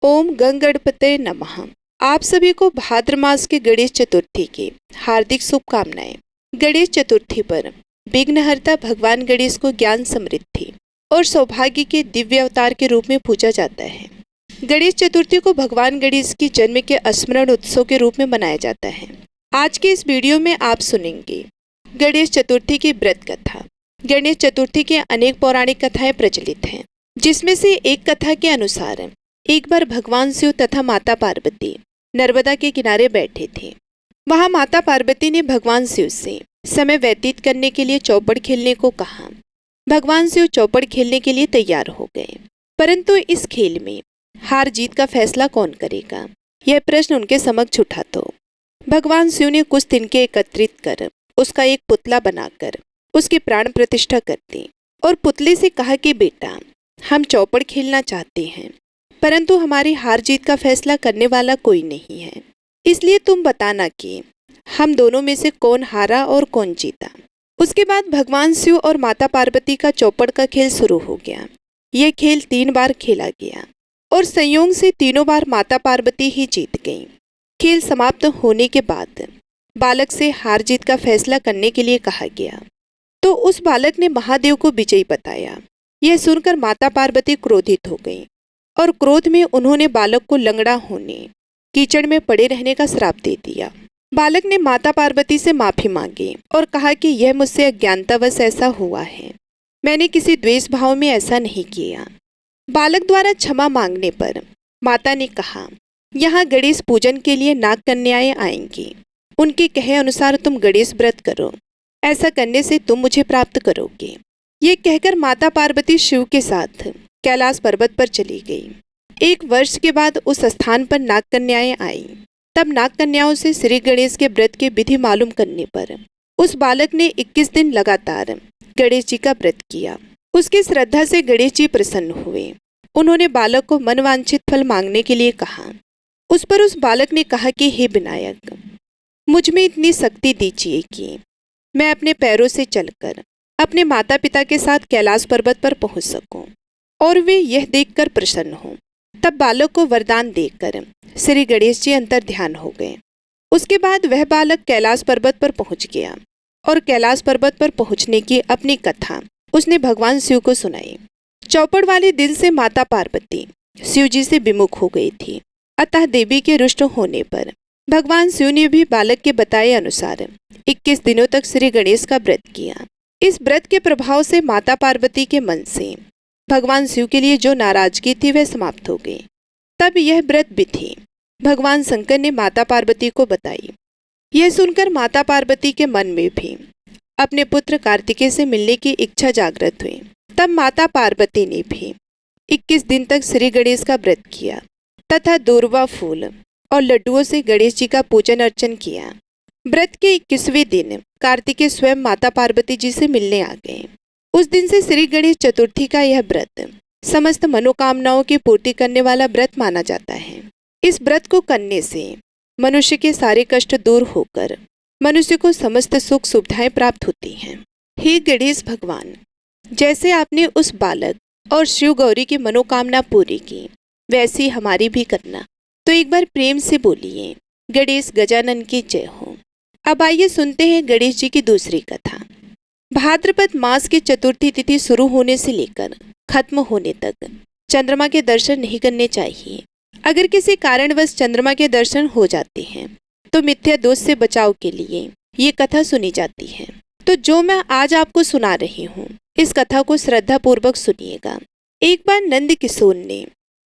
ओम गंगणपते नमः। आप सभी को भाद्र मास के गणेश चतुर्थी की हार्दिक शुभकामनाएं। गणेश चतुर्थी पर विघ्नहर्ता भगवान गणेश को ज्ञान, समृद्धि और सौभाग्य के दिव्य अवतार के रूप में पूजा जाता है। गणेश चतुर्थी को भगवान गणेश की जन्म के स्मरण उत्सव के रूप में मनाया जाता है। आज के इस वीडियो में आप सुनेंगे गणेश चतुर्थी की व्रत कथा। गणेश चतुर्थी के अनेक पौराणिक कथाएं प्रचलित हैं, जिसमें से एक कथा के अनुसार एक बार भगवान शिव तथा माता पार्वती नर्मदा के किनारे बैठे थे। वहां माता पार्वती ने भगवान शिव से समय व्यतीत करने के लिए चौपड़ खेलने को कहा। भगवान शिव चौपड़ खेलने के लिए तैयार हो गए, परंतु इस खेल में हार जीत का फैसला कौन करेगा, यह प्रश्न उनके समक्ष उठा। तो भगवान शिव ने कुछ तिनके एकत्रित कर उसका एक पुतला बनाकर उसकी प्राण प्रतिष्ठा कर दी और पुतले से कहा कि बेटा, हम चौपड़ खेलना चाहते हैं, परंतु हमारी हार जीत का फैसला करने वाला कोई नहीं है, इसलिए तुम बताना कि हम दोनों में से कौन हारा और कौन जीता। उसके बाद भगवान शिव और माता पार्वती का चौपड़ का खेल शुरू हो गया। यह खेल 3 बार खेला गया और संयोग से तीनों बार माता पार्वती ही जीत गईं। खेल समाप्त होने के बाद बालक से हार जीत का फैसला करने के लिए कहा गया, तो उस बालक ने महादेव को विजयी बताया। यह सुनकर माता पार्वती क्रोधित हो गई और क्रोध में उन्होंने बालक को लंगड़ा होने, कीचड़ में पड़े रहने का श्राप दे दिया। बालक ने माता पार्वती से माफी मांगी और कहा कि यह मुझसे अज्ञानतावश ऐसा हुआ है, मैंने किसी द्वेष भाव में ऐसा नहीं किया। बालक द्वारा क्षमा मांगने पर माता ने कहा, यहाँ गणेश पूजन के लिए नाग कन्याएं आएंगी, उनके कहे अनुसार तुम गणेश व्रत करो, ऐसा करने से तुम मुझे प्राप्त करोगे। ये कहकर माता पार्वती शिव के साथ कैलाश पर्वत पर चली गई। 1 वर्ष के बाद उस स्थान पर नाग कन्याएं आईं। तब नाग कन्याओं से श्री गणेश के व्रत की विधि मालूम करने पर उस बालक ने 21 दिन लगातार गणेश जी का व्रत किया। उसकी श्रद्धा से गणेश जी प्रसन्न हुए। उन्होंने बालक को मनवांछित फल मांगने के लिए कहा। उस पर उस बालक ने कहा कि हे विनायक, मुझ में इतनी शक्ति दीजिए कि मैं अपने पैरों से चलकर अपने माता पिता के साथ कैलाश पर्वत पर पहुंच सकूं और वे यह देखकर प्रसन्न हों। तब बालक को वरदान देकर श्री गणेश जी अंतर ध्यान हो गए। उसके बाद वह बालक कैलाश पर्वत पर पहुंच गया और कैलाश पर्वत पर पहुंचने की अपनी कथा उसने भगवान शिव को सुनाई। चौपड़ वाले दिन से माता पार्वती शिव जी से विमुख हो गई थी, अतः देवी के रुष्ट होने पर भगवान शिव ने भी बालक के बताए अनुसार 21 दिनों तक श्री गणेश का व्रत किया। इस व्रत के प्रभाव से माता पार्वती के मन से भगवान शिव के लिए जो नाराजगी थी वह समाप्त हो गई। तब यह व्रत विधि भगवान शंकर ने माता पार्वती को बताई। यह सुनकर माता पार्वती के मन में भी अपने पुत्र कार्तिकेय से मिलने की इच्छा जागृत हुई। तब माता पार्वती ने भी 21 दिन तक श्री गणेश का व्रत किया तथा दूर्वा फूल और लड्डुओं से गणेश जी का पूजन अर्चन किया। व्रत के 21वें दिन कार्तिकेय स्वयं माता पार्वती जी से मिलने आ गए। उस दिन से श्री गणेश चतुर्थी का यह व्रत समस्त मनोकामनाओं की पूर्ति करने वाला व्रत माना जाता है। इस व्रत को करने से मनुष्य के सारे कष्ट दूर होकर मनुष्य को समस्त सुख सुविधाएं प्राप्त होती हैं। हे गणेश भगवान, जैसे आपने उस बालक और शिव गौरी की मनोकामना पूरी की, वैसी हमारी भी करना। तो एक बार प्रेम से बोलिए, गणेश गजानन की जय हो। अब आइए सुनते हैं गणेश जी की दूसरी कथा। भाद्रपद मास की चतुर्थी तिथि शुरू होने से लेकर खत्म होने तक चंद्रमा के दर्शन नहीं करने चाहिए। अगर किसी कारणवश चंद्रमा के दर्शन हो जाते हैं तो मिथ्या दोष से बचाव के लिए ये कथा सुनी जाती है। तो जो मैं आज आपको सुना रही हूँ, इस कथा को श्रद्धा पूर्वक सुनिएगा। एक बार नंद किशोर ने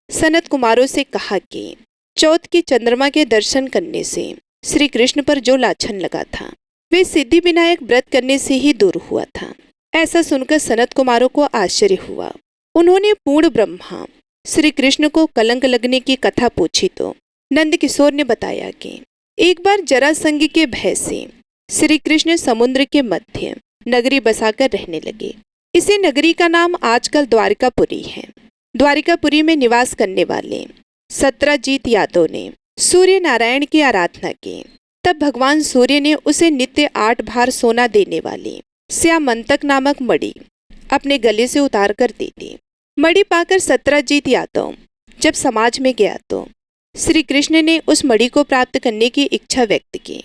सनत कुमारों से कहा कि चौथ के चंद्रमा के दर्शन करने से श्री कृष्ण पर जो लाछन लगा था वे सिद्धि विनायक व्रत करने से ही दूर हुआ था। ऐसा सुनकर सनत कुमारों को आश्चर्य हुआ। उन्होंने पूर्ण ब्रह्मा श्री कृष्ण को कलंक लगने की कथा पूछी तो नंद किशोर ने बताया कि एक बार जरासंध के भय से श्री कृष्ण समुद्र के मध्य नगरी बसाकर रहने लगे। इसी नगरी का नाम आजकल द्वारिकापुरी है। द्वारिकापुरी में निवास करने वाले सत्राजीत यादव ने सूर्य नारायण की आराधना की। तब भगवान सूर्य ने उसे नित्य 8 भार सोना देने वाली श्यामंतक नामक मणि अपने गले से उतार कर दे दी। मणि पाकर सत्राजीत यादव जब समाज में गया तो श्री कृष्ण ने उस मणि को प्राप्त करने की इच्छा व्यक्त की।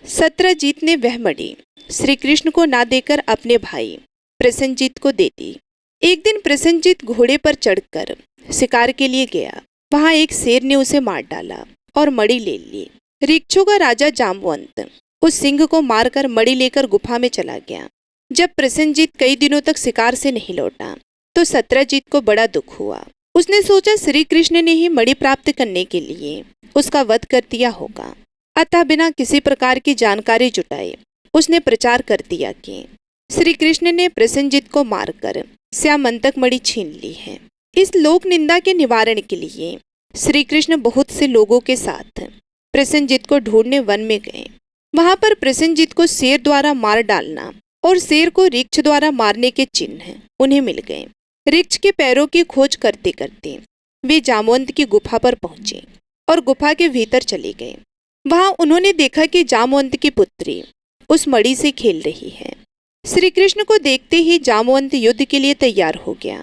सत्यजीत ने वह मणि श्री कृष्ण को ना देकर अपने भाई प्रसेनजीत को दे दी। एक दिन प्रसेनजीत घोड़े पर चढ़कर शिकार के लिए गया। वहां एक शेर ने उसे मार डाला और मणि ले ली। ऋक्षों का राजा जाम्बवंत उस सिंह को मारकर मणि लेकर गुफा में चला गया। जब प्रसेनजीत कई दिनों तक शिकार से नहीं लौटा तो सत्यजीत को बड़ा दुख हुआ। उसने सोचा श्री कृष्ण ने ही मणि प्राप्त करने के लिए उसका वध कर दिया होगा। अतः बिना किसी प्रकार की जानकारी जुटाए उसने प्रचार कर दिया कि श्री कृष्ण ने प्रसेनजीत को मारकर श्यामंतक मणि छीन ली है। इस लोक निंदा के निवारण के लिए श्री कृष्ण बहुत से लोगों के साथ प्रसेनजीत को ढूंढने वन में गए। वहां पर प्रसेनजीत को शेर द्वारा मार डालना और शेर को ऋक्ष द्वारा मारने के चिन्ह उन्हें मिल गए। ऋक्ष के पैरों की खोज करते करते वे जामवंत की गुफा पर पहुंचे और गुफा के भीतर चले गए। वहां उन्होंने देखा कि जामवंत की पुत्री उस मणि से खेल रही है। श्री कृष्ण को देखते ही जामवंत युद्ध के लिए तैयार हो गया।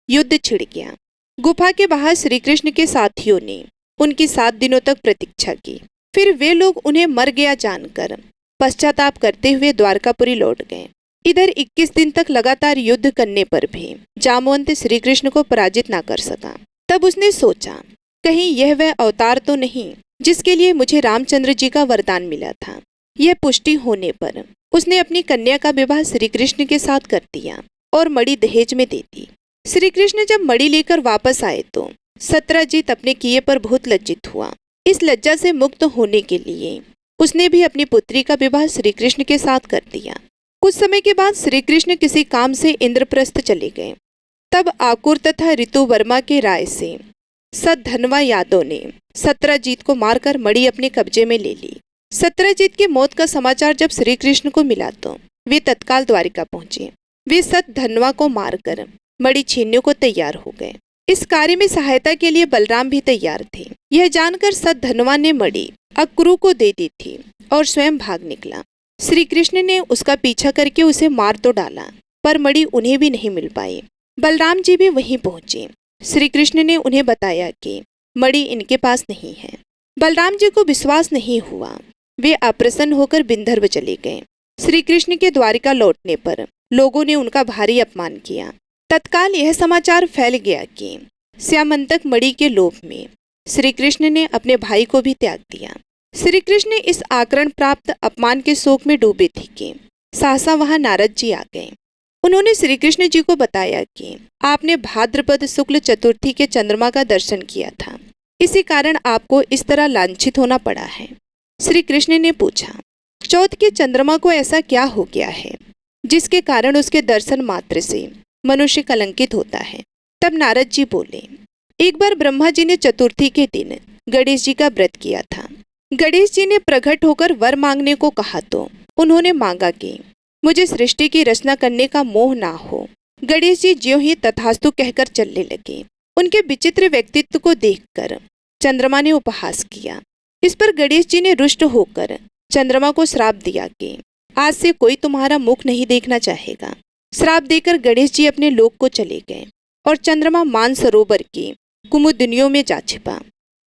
युद्ध छिड़ गया। गुफा के बाहर श्री कृष्ण के साथियों ने उनकी 7 दिनों तक प्रतीक्षा की। फिर वे लोग उन्हें मर गया जानकर पश्चाताप करते हुए द्वारकापुरी लौट गए। इधर 21 दिन तक लगातार युद्ध करने पर भी जामवंत श्री कृष्ण को पराजित ना कर सका। तब उसने सोचा, कहीं यह वह अवतार तो नहीं जिसके लिए मुझे रामचंद्र जी का वरदान मिला था। यह पुष्टि होने पर उसने अपनी कन्या का विवाह श्री कृष्ण के साथ कर दिया और मणि दहेज में दे दी। श्री कृष्ण जब मणि लेकर वापस आए तो सत्यजीत अपने किए पर बहुत लज्जित हुआ। इस लज्जा से मुक्त होने के लिए उसने भी अपनी पुत्री का विवाह श्री कृष्ण के साथ कर दिया। कुछ समय के बाद श्री कृष्ण किसी काम से इंद्रप्रस्थ चले गए। तब आकुर तथा ऋतु वर्मा के राय से सद्धनवा यादव ने सत्यजीत को मारकर मणि अपने कब्जे में ले ली। सत्यजीत की मौत का समाचार जब श्री कृष्ण को मिला तो वे तत्काल द्वारिका पहुंचे। वे सद्धनवा को मारकर मणि छीनने को तैयार हो गए। इस कार्य में सहायता के लिए बलराम भी तैयार थे। यह जानकर सद्धनवा ने मणि अक्रू को दे दी थी और स्वयं भाग निकला। श्री कृष्ण ने उसका पीछा करके उसे मार तो डाला, पर मणि उन्हें भी नहीं मिल पाई। बलराम जी भी वहीं पहुंचे। श्री कृष्ण ने उन्हें बताया कि मणि इनके पास नहीं है। बलराम जी को विश्वास नहीं हुआ। वे अप्रसन्न होकर विंध्यर्व चले गए। श्री कृष्ण के द्वारिका लौटने पर लोगों ने उनका भारी अपमान किया। तत्काल यह समाचार फैल गया कि श्यामंतक मणि के लोभ में श्री कृष्ण ने अपने भाई को भी त्याग दिया। श्री कृष्ण इस आकरण प्राप्त अपमान के शोक में डूबे थे कि सहसा वहां नारद जी आ गए। उन्होंने श्री कृष्ण जी को बताया कि आपने भाद्रपद शुक्ल चतुर्थी के चंद्रमा का दर्शन किया था, इसी कारण आपको इस तरह लांछित होना पड़ा है। श्री कृष्ण ने पूछा, चौथ के चंद्रमा को ऐसा क्या हो गया है जिसके कारण उसके दर्शन मात्र से मनुष्य कलंकित होता है। तब नारद जी बोले, एक बार ब्रह्मा जी ने चतुर्थी के दिन गणेश जी का व्रत किया था। गणेश जी ने प्रकट होकर वर मांगने को कहा तो उन्होंने मांगा कि मुझे सृष्टि की रचना करने का मोह ना हो। गणेश जी ज्यों ही तथास्तु कहकर चलने लगे। उनके विचित्र व्यक्तित्व को देखकर चंद्रमा ने उपहास किया। इस पर गणेश जी ने रुष्ट होकर चंद्रमा को श्राप दिया कि आज से कोई तुम्हारा मुख नहीं देखना चाहेगा। श्राप देकर गणेश जी अपने लोक को चले गए और चंद्रमा मानसरोवर की कुमुदिनियों में जा छिपा।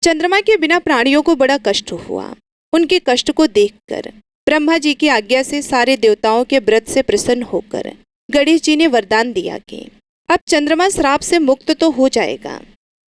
चंद्रमा के बिना प्राणियों को बड़ा कष्ट हुआ। उनके कष्ट को देखकर ब्रह्मा जी की आज्ञा से सारे देवताओं के व्रत से प्रसन्न होकर गणेश जी ने वरदान दिया कि अब चंद्रमा श्राप से मुक्त तो हो जाएगा,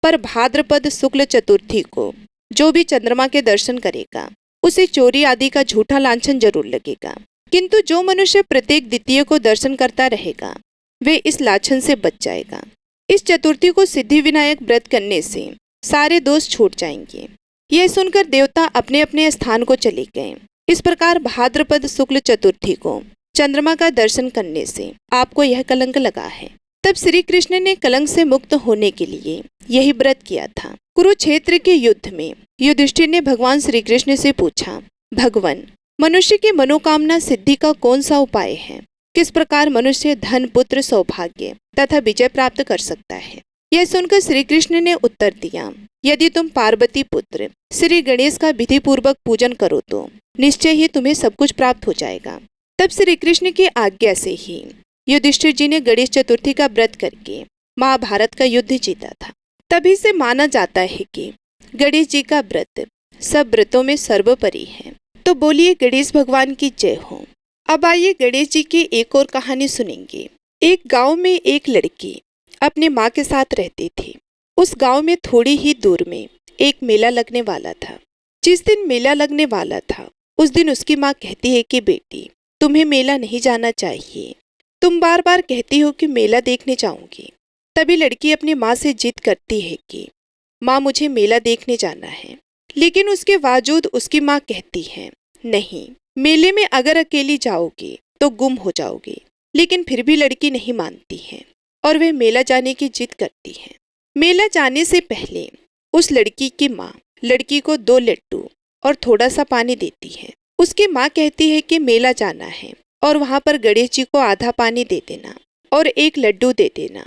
पर भाद्रपद शुक्ल चतुर्थी को जो भी चंद्रमा के दर्शन करेगा उसे चोरी आदि का झूठा लांछन जरूर लगेगा। किंतु जो मनुष्य प्रत्येक द्वितीय को दर्शन करता रहेगा वे इस लाछन से बच जाएगा। इस चतुर्थी को सिद्धि विनायक व्रत करने से सारे दोष छूट जाएंगे। यह सुनकर देवता अपने अपने स्थान को चले गए। इस प्रकार भाद्रपद शुक्ल चतुर्थी को चंद्रमा का दर्शन करने से आपको यह कलंक लगा है। तब श्री कृष्ण ने कलंक से मुक्त होने के लिए यही व्रत किया था। कुरुक्षेत्र के युद्ध में युधिष्ठिर ने भगवान श्री कृष्ण से पूछा, भगवान, मनुष्य की मनोकामना सिद्धि का कौन सा उपाय है? किस प्रकार मनुष्य धन, पुत्र, सौभाग्य तथा विजय प्राप्त कर सकता है? यह सुनकर श्री कृष्ण ने उत्तर दिया, यदि तुम पार्वती पुत्र श्री गणेश का विधि पूर्वक पूजन करो तो निश्चय ही तुम्हें सब कुछ प्राप्त हो जाएगा। तब श्री कृष्ण की आज्ञा से ही युधिष्ठिर जी ने गणेश चतुर्थी का व्रत करके महाभारत का युद्ध जीता था। तभी से माना जाता है कि गणेश जी का व्रत सब व्रतों में सर्वोपरि है। तो बोलिए गणेश भगवान की जय हो। अब आइए गणेश जी की एक और कहानी सुनेंगे। एक गांव में एक लड़की अपने माँ के साथ रहती थी। उस गांव में थोड़ी ही दूर में एक मेला लगने वाला था। जिस दिन मेला लगने वाला था उस दिन उसकी माँ कहती है कि बेटी, तुम्हें मेला नहीं जाना चाहिए, तुम बार बार कहती हो कि मेला देखने जाऊंगी। तभी लड़की अपनी माँ से जिद करती है कि माँ मुझे मेला देखने जाना है, लेकिन उसके बावजूद उसकी माँ कहती है नहीं, मेले में अगर अकेली जाओगी तो गुम हो जाओगी। लेकिन फिर भी लड़की नहीं मानती है और वह मेला जाने की जिद करती है। मेला जाने से पहले उस लड़की की माँ लड़की को 2 लड्डू और थोड़ा सा पानी देती है। उसकी माँ कहती है कि मेला जाना है और वहाँ पर गणेश जी को आधा पानी दे देना और 1 लड्डू दे देना,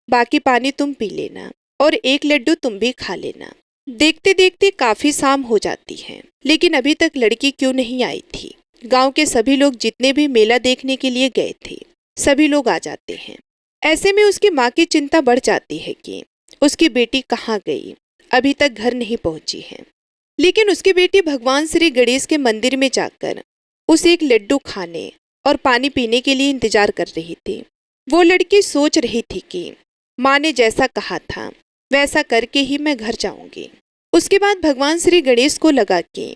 बाकी पानी तुम पी लेना और 1 लड्डू तुम भी खा लेना। देखते देखते काफी शाम हो जाती है, लेकिन अभी तक लड़की क्यों नहीं आई थी। गांव के सभी लोग जितने भी मेला देखने के लिए गए थे सभी लोग आ जाते हैं। ऐसे में उसकी माँ की चिंता बढ़ जाती है कि उसकी बेटी कहाँ गई, अभी तक घर नहीं पहुंची है। लेकिन उसकी बेटी भगवान श्री गणेश के मंदिर में जाकर उस 1 लड्डू खाने और पानी पीने के लिए इंतजार कर रही थी। वो लड़की सोच रही थी कि माँ ने जैसा कहा था वैसा करके ही मैं घर जाऊंगी। उसके बाद भगवान श्री गणेश को लगा कि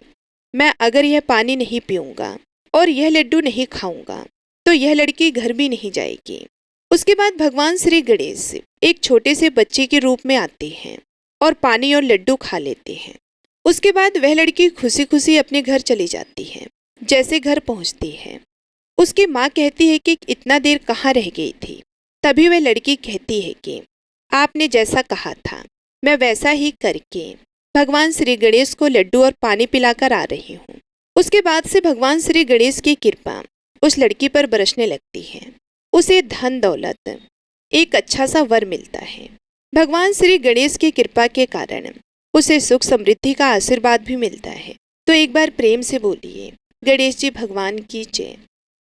मैं अगर यह पानी नहीं पीऊंगा और यह लड्डू नहीं खाऊंगा तो यह लड़की घर भी नहीं जाएगी। उसके बाद भगवान श्री गणेश एक छोटे से बच्चे के रूप में आते हैं और पानी और लड्डू खा लेते हैं। उसके बाद वह लड़की खुशी खुशी अपने घर चली जाती है। जैसे घर पहुंचती है उसकी माँ कहती है कि इतना देर कहाँ रह गई थी। तभी वह लड़की कहती है कि आपने जैसा कहा था मैं वैसा ही करके भगवान श्री गणेश को लड्डू और पानी पिलाकर आ रही हूँ। उसके बाद से भगवान श्री गणेश की कृपा उस लड़की पर बरसने लगती है। उसे धन दौलत, एक अच्छा सा वर मिलता है। भगवान श्री गणेश की कृपा के कारण उसे सुख समृद्धि का आशीर्वाद भी मिलता है। तो एक बार प्रेम से बोलिए गणेश जी भगवान की जय।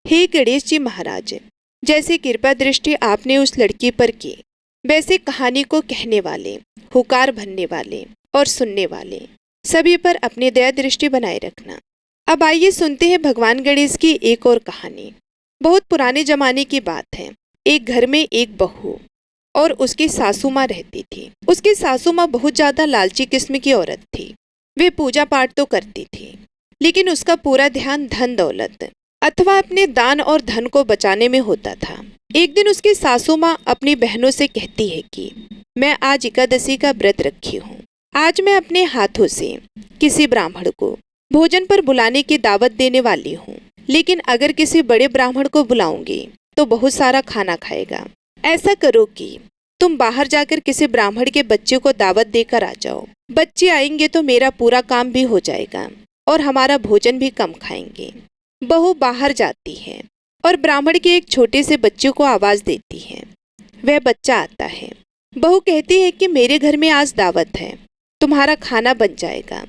हे गणेश जी महाराज, जैसे कृपा दृष्टि आपने उस लड़की पर की वैसे कहानी को कहने वाले, हुकार भरने वाले और सुनने वाले सभी पर अपनी दया दृष्टि बनाए रखना। अब आइए सुनते हैं भगवान गणेश की एक और कहानी। बहुत पुराने जमाने की बात है। एक घर में एक बहू और उसकी सासू माँ रहती थी। उसकी सासू माँ बहुत ज्यादा लालची किस्म की औरत थी। वे पूजा पाठ तो करती थी, लेकिन उसका पूरा ध्यान धन दौलत अथवा अपने दान और धन को बचाने में होता था। एक दिन उसकी सासू माँ अपनी बहनों से कहती है कि मैं आज एकादशी का व्रत रखी हूँ। आज मैं अपने हाथों से किसी ब्राह्मण को भोजन पर बुलाने की दावत देने वाली हूँ, लेकिन अगर किसी बड़े ब्राह्मण को बुलाऊंगी तो बहुत सारा खाना खाएगा। ऐसा करो कि तुम बाहर जाकर किसी ब्राह्मण के बच्चे को दावत देकर आ जाओ। बच्चे आएंगे तो मेरा पूरा काम भी हो जाएगा और हमारा भोजन भी कम खाएंगे। बहू बाहर जाती है और ब्राह्मण के एक छोटे से बच्चे को आवाज देती है। वह बच्चा आता है। बहू कहती है कि मेरे घर में आज दावत है, तुम्हारा खाना बन जाएगा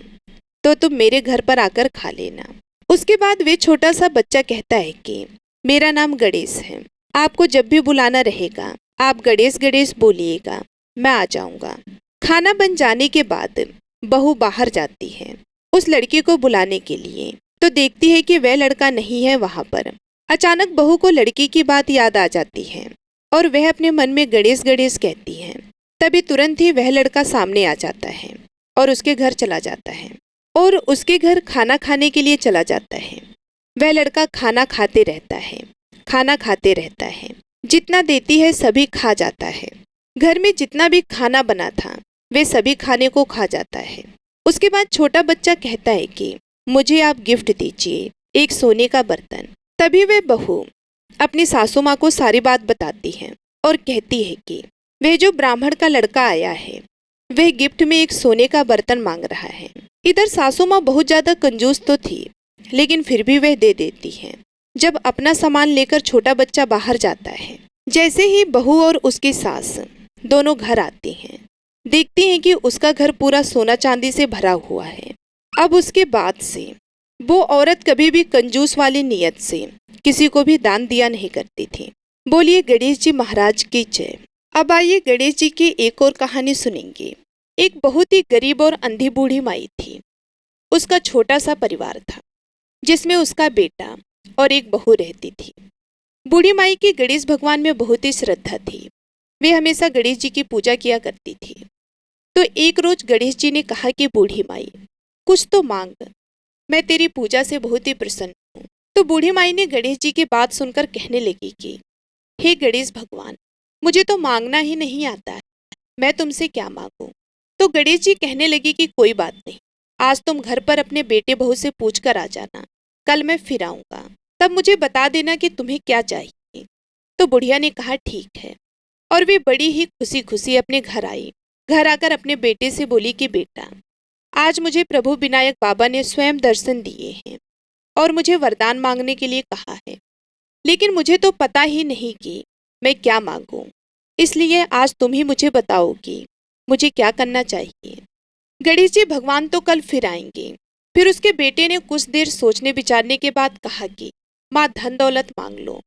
तो तुम मेरे घर पर आकर खा लेना। उसके बाद वे छोटा सा बच्चा कहता है कि मेरा नाम गणेश है, आपको जब भी बुलाना रहेगा आप गणेश गणेश बोलिएगा, मैं आ जाऊंगा। खाना बन जाने के बाद बहू बाहर जाती है उस लड़की को बुलाने के लिए, तो देखती है कि वह लड़का नहीं है वहां पर। अचानक बहू को लड़की की बात याद आ जाती है और वह अपने मन में गणेश गणेश कहती है। तभी तुरंत ही वह लड़का सामने आ जाता है और उसके घर चला जाता है और उसके घर खाना खाने के लिए चला जाता है। वह लड़का खाना खाते रहता है, खाना खाते रहता है। जितना देती है सभी खा जाता है। घर में जितना भी खाना बना था वे सभी खाने को खा जाता है। उसके बाद छोटा बच्चा कहता है कि मुझे आप गिफ्ट दीजिए, एक सोने का बर्तन। तभी वह बहू अपनी सासू माँ को सारी बात बताती है और कहती है कि वह जो ब्राह्मण का लड़का आया है वह गिफ्ट में एक सोने का बर्तन मांग रहा है। इधर सासू माँ बहुत ज्यादा कंजूस तो थी, लेकिन फिर भी वह दे देती है। जब अपना सामान लेकर छोटा बच्चा बाहर जाता है, जैसे ही बहू और उसकी सास दोनों घर आती हैं, देखती हैं कि उसका घर पूरा सोना चांदी से भरा हुआ है। अब उसके बाद से वो औरत कभी भी कंजूस वाली नीयत से किसी को भी दान दिया नहीं करती थी। बोलिए गणेश जी महाराज की जय। अब आइए गणेश जी की एक और कहानी सुनेंगे। एक बहुत ही गरीब और अंधी बूढ़ी माई थी। उसका छोटा सा परिवार था, जिसमें उसका बेटा और एक बहू रहती थी। बूढ़ी माई की गणेश भगवान में बहुत ही श्रद्धा थी। वे हमेशा गणेश जी की पूजा किया करती थी। तो एक रोज गणेश जी ने कहा कि बूढ़ी माई, कुछ तो मांग, मैं तेरी पूजा से बहुत ही प्रसन्न हूँ। तो बूढ़ी माई ने गणेश जी की बात सुनकर कहने लगी कि हे गणेश भगवान, मुझे तो मांगना ही नहीं आता है, मैं तुमसे क्या मांगूं। तो गणेश जी कहने लगे कि कोई बात नहीं, आज तुम घर पर अपने बेटे बहू से पूछ कर आ जाना, कल मैं फिर आऊंगा, तब मुझे बता देना कि तुम्हें क्या चाहिए। तो बुढ़िया ने कहा ठीक है, और वे बड़ी ही खुशी खुशी अपने घर आई। घर आकर अपने बेटे से बोली कि बेटा, आज मुझे प्रभु विनायक बाबा ने स्वयं दर्शन दिए हैं और मुझे वरदान मांगने के लिए कहा है, लेकिन मुझे तो पता ही नहीं कि मैं क्या मांगूं। इसलिए आज तुम ही मुझे बताओ कि मुझे क्या करना चाहिए। गणेश जी भगवान तो कल फिर आएंगे। फिर उसके बेटे ने कुछ देर सोचने विचारने के बाद कहा कि माँ धन दौलत मांग लो।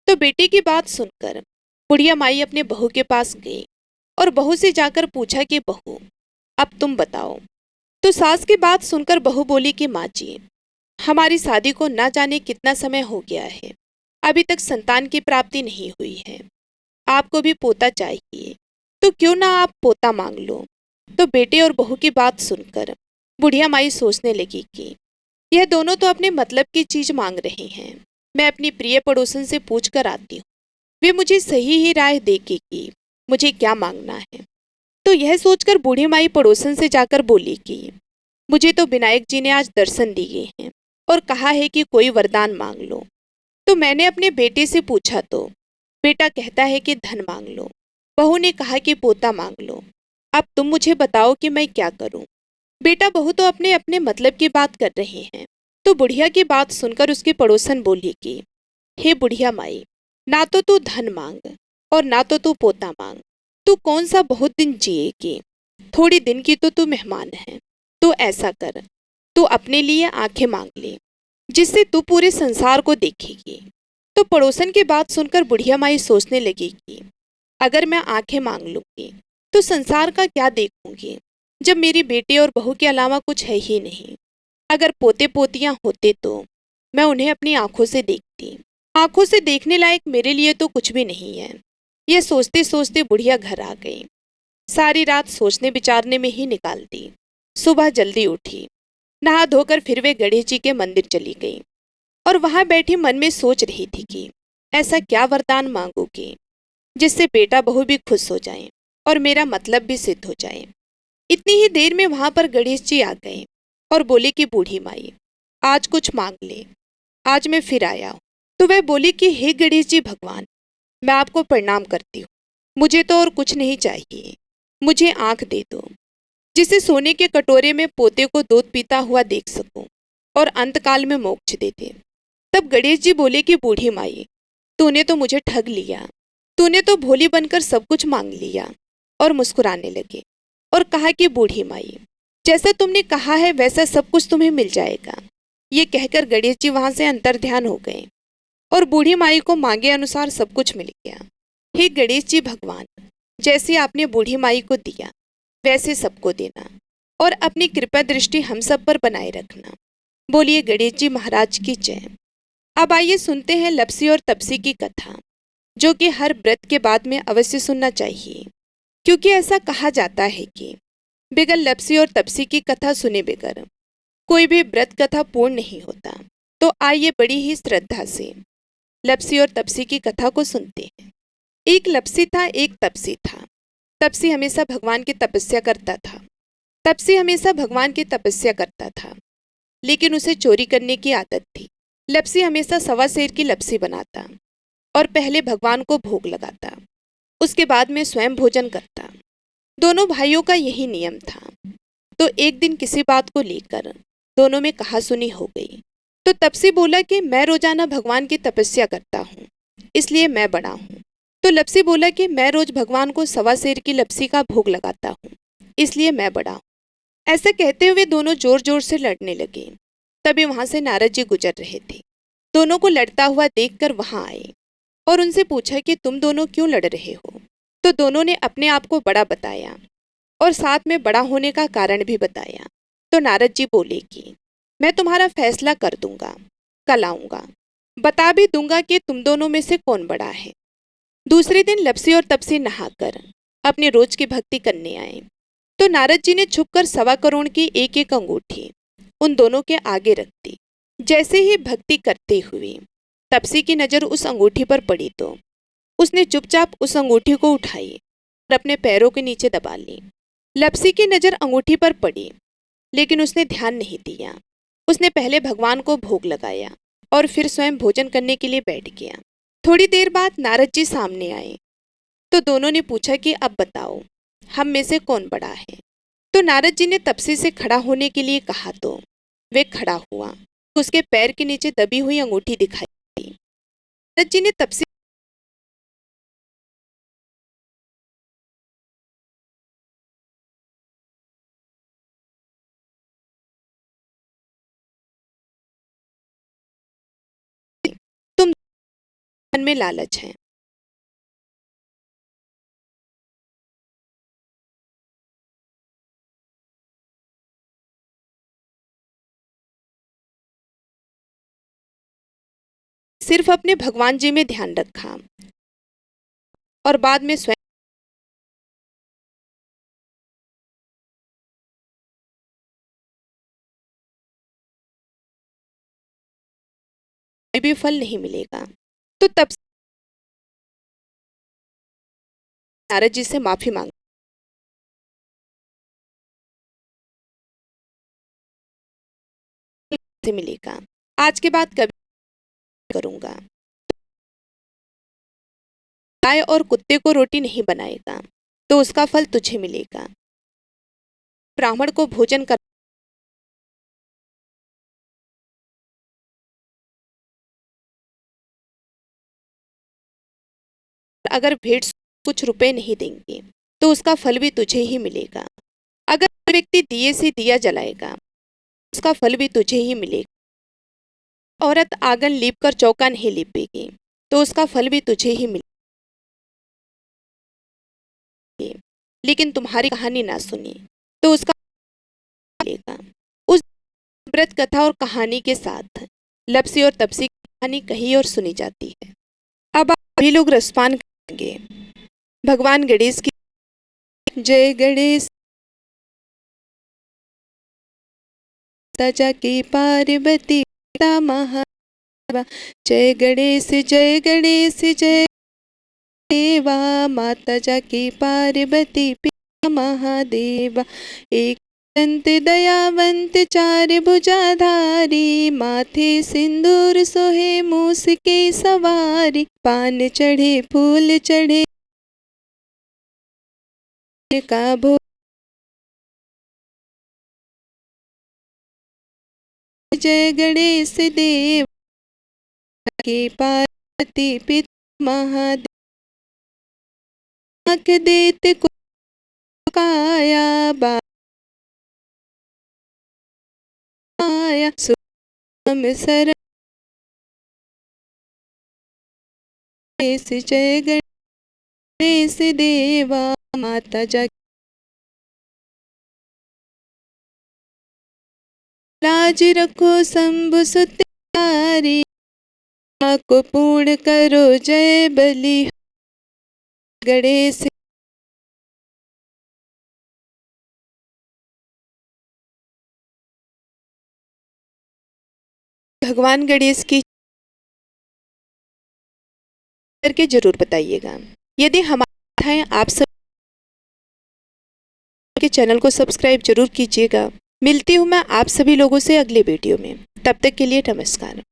तो बेटे की बात सुनकर बुढ़िया माई अपने बहू के पास गई और बहू से जाकर पूछा कि बहू, अब तुम बताओ। तो सास की बात सुनकर बहू बोली कि माँ जी, हमारी शादी को ना जाने कितना समय हो गया है, अभी तक संतान की प्राप्ति नहीं हुई है। आपको भी पोता चाहिए, तो क्यों ना आप पोता मांग लो। तो बेटे और बहू की बात सुनकर बुढ़िया माई सोचने लगी कि यह दोनों तो अपने मतलब की चीज मांग रहे हैं। मैं अपनी प्रिय पड़ोसन से पूछ कर आती हूँ, वे मुझे सही ही राय देगी कि मुझे क्या मांगना है। तो यह सोचकर बूढ़ी माई पड़ोसन से जाकर बोली कि मुझे तो विनायक जी ने आज दर्शन दिए हैं और कहा है कि कोई वरदान मांग लो। तो मैंने अपने बेटे से पूछा तो बेटा कहता है कि धन मांग लो। बहू ने कहा कि पोता मांग लो। अब तुम मुझे बताओ कि मैं क्या करूं। बेटा बहू तो अपने अपने मतलब की बात कर रहे हैं। तो बुढ़िया की बात सुनकर उसकी पड़ोसन बोली कि हे बुढ़िया माई, ना तो तू धन मांग और ना तो तू पोता मांग। तू कौन सा बहुत दिन जिएगी, थोड़ी दिन की तो तू मेहमान है। तो ऐसा कर, तू अपने लिए आंखें मांग ले, जिससे तू पूरे संसार को देखेगी। तो पड़ोसन की बात सुनकर बुढ़िया माई सोचने लगी कि अगर मैं आंखें मांग लूंगी तो संसार का क्या देखूंगी, जब मेरी बेटी और बहू के अलावा कुछ है ही नहीं। अगर पोते पोतियां होते तो मैं उन्हें अपनी आंखों से देखती। आंखों से देखने लायक मेरे लिए तो कुछ भी नहीं है। यह सोचते सोचते बुढ़िया घर आ गई। सारी रात सोचने विचारने में ही निकाल दी। सुबह जल्दी उठी, नहा धोकर फिर वे गणेश जी के मंदिर चली गई और वहां बैठी मन में सोच रही थी कि ऐसा क्या वरदान मांगूगी जिससे बेटा बहू भी खुश हो जाएं और मेरा मतलब भी सिद्ध हो जाए। इतनी ही देर में वहां पर गणेश जी आ गए और बोले कि बूढ़ी माई, आज कुछ मांग ले, आज मैं फिर आया हूं। तो वह बोली कि हे गणेश जी भगवान, मैं आपको प्रणाम करती हूँ। मुझे तो और कुछ नहीं चाहिए, मुझे आंख दे दो, जिसे सोने के कटोरे में पोते को दूध पीता हुआ देख सकूं और अंतकाल में मोक्ष दे दे। तब गणेश जी बोले कि बूढ़ी माई, तूने तो मुझे ठग लिया, तूने तो भोली बनकर सब कुछ मांग लिया। और मुस्कुराने लगे और कहा कि बूढ़ी माई, जैसा तुमने कहा है वैसा सब कुछ तुम्हें मिल जाएगा। ये कहकर गणेश जी वहां से अंतर्ध्यान हो गए और बूढ़ी माई को मांगे अनुसार सब कुछ मिल गया। हे गणेश जी भगवान, जैसे आपने बूढ़ी माई को दिया वैसे सबको देना और अपनी कृपा दृष्टि हम सब पर बनाए रखना। बोलिए गणेश जी महाराज की जय। अब आइए सुनते हैं लपसी और तपसी की कथा, जो कि हर व्रत के बाद में अवश्य सुनना चाहिए, क्योंकि ऐसा कहा जाता है कि बिगर लपसी और तपसी की कथा सुने बगैर कोई भी व्रत कथा पूर्ण नहीं होता। तो आइए बड़ी ही श्रद्धा से लपसी और तपसी की कथा को सुनते हैं। एक लपसी था, एक तपसी था। तपसी हमेशा भगवान की तपस्या करता था। तपसी हमेशा भगवान की तपस्या करता था, लेकिन उसे चोरी करने की आदत थी। लपसी हमेशा सवा सेर की लपसी बनाता और पहले भगवान को भोग लगाता, उसके बाद में स्वयं भोजन करता। दोनों भाइयों का यही नियम था। तो एक दिन किसी बात को लेकर दोनों में कहासुनी हो गई। तो तपसी बोला कि मैं रोजाना भगवान की तपस्या करता हूँ, इसलिए मैं बड़ा हूँ। तो लपसी बोला कि मैं रोज भगवान को सवा सेर की लपसी का भोग लगाता हूँ, इसलिए मैं बड़ा हूँ। ऐसा कहते हुए दोनों जोर जोर से लड़ने लगे। तभी वहां से नारद जी गुजर रहे थे। दोनों को लड़ता हुआ देखकर वहां आए और उनसे पूछा कि तुम दोनों क्यों लड़ रहे हो। तो दोनों ने अपने आप को बड़ा बताया। और साथ में बड़ा होने का कारण भी बताया। तो नारद जी बोले कि मैं तुम्हारा फैसला कर दूंगा, कल आऊंगा, बता भी दूंगा कि तुम दोनों में से कौन बड़ा है। दूसरे दिन लपसी और तपसी नहाकर अपने रोज की भक्ति करने आए। तो नारद जी ने छुपकर 1.25 करोड़ की एक एक अंगूठी उन दोनों के आगे रख दी। जैसे ही भक्ति करते हुए तपसी की नजर उस अंगूठी पर पड़ी तो उसने चुपचाप उस अंगूठी को उठाई और अपने पैरों के नीचे दबा ली। लपसी की नजर अंगूठी पर पड़ी, लेकिन उसने ध्यान नहीं दिया। उसने पहले भगवान को भोग लगाया और फिर स्वयं भोजन करने के लिए बैठ गया। थोड़ी देर बाद नारद जी सामने आए तो दोनों ने पूछा कि अब बताओ, हम में से कौन बड़ा है। तो नारद जी ने तपसी से खड़ा होने के लिए कहा तो वे खड़ा हुआ। उसके पैर के नीचे दबी हुई अंगूठी दिखाई दी। नारद जी ने तपसी तुम मन में लालच है। सिर्फ अपने भगवान जी में ध्यान रखा और बाद में स्वयं भी फल नहीं मिलेगा। तो तब नारद जी से माफी मांग से मिलेगा, आज के बाद कभी करूंगा। गाय और कुत्ते को रोटी नहीं बनाएगा तो उसका फल तुझे मिलेगा। ब्राह्मण को भोजन कर अगर भेंट कुछ रुपए नहीं देंगे तो उसका फल भी तुझे ही मिलेगा। अगर कोई व्यक्ति दिए से दिया जलाएगा उसका फल भी तुझे ही मिलेगा। औरत आंगन लीप कर चौका नहीं लीपेगी तो उसका फल भी तुझे ही मिलेगा। लेकिन तुम्हारी कहानी ना सुनी तो उसका मिलेगा। उस व्रत कथा और कहानी के साथ लपसी और तपसी की कहानी कही और सुनी जाती है। अब आप सभी लोग रसपान करेंगे। भगवान गणेश की जय। गणेश तजा की पार्वती पिता महादेवा। जय गणेश जय गणेश जय देवा। माता जाकी पार्वती पिता महादेवा। एक संत दयावंत चार भुजाधारी। माथे सिंदूर सोहे मूस के सवारी। पान चढ़े फूल चढ़े का भोग। जय गणेश देव के पार्वती पिता महादेव। आँख देत को काया बाया सुम सर। जय गणेश देवा। माता जाकी लाज रखो शंभु सुतारी। को पूर्ण करो जय बलि। गणेश भगवान गणेश की करके जरूर बताइएगा। यदि हमारे कथाएं आप सब के चैनल को सब्सक्राइब जरूर कीजिएगा। मिलती हूँ मैं आप सभी लोगों से अगले वीडियो में। तब तक के लिए नमस्कार।